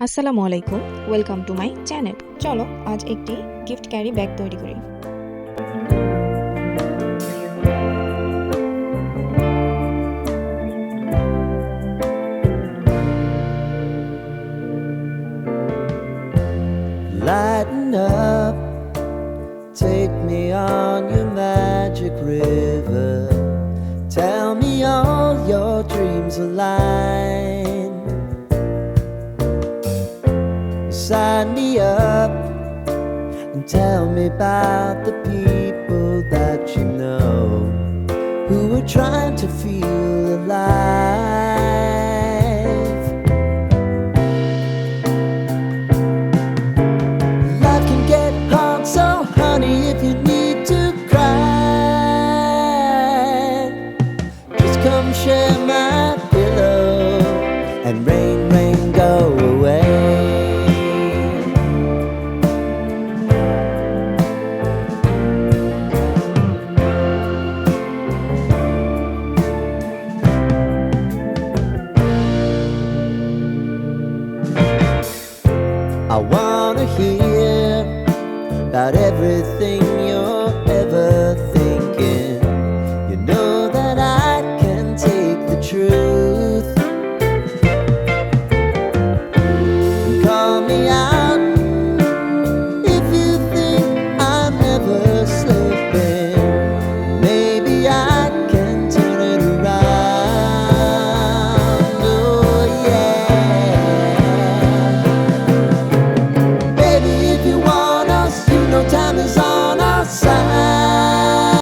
আসসালামু আলাইকুম, welcome to my channel. চলো আজ একটি গিফট ক্যারি ব্যাগ তৈরি করি। Lighten up, take me on your magic river. Tell me all your dreams align. Sign me up and tell me about the people that you know who are trying to feel alive. Life can get hard, so honey, if you need to cry, just come share my pillow and rain, rain, go away. I wanna hear about everything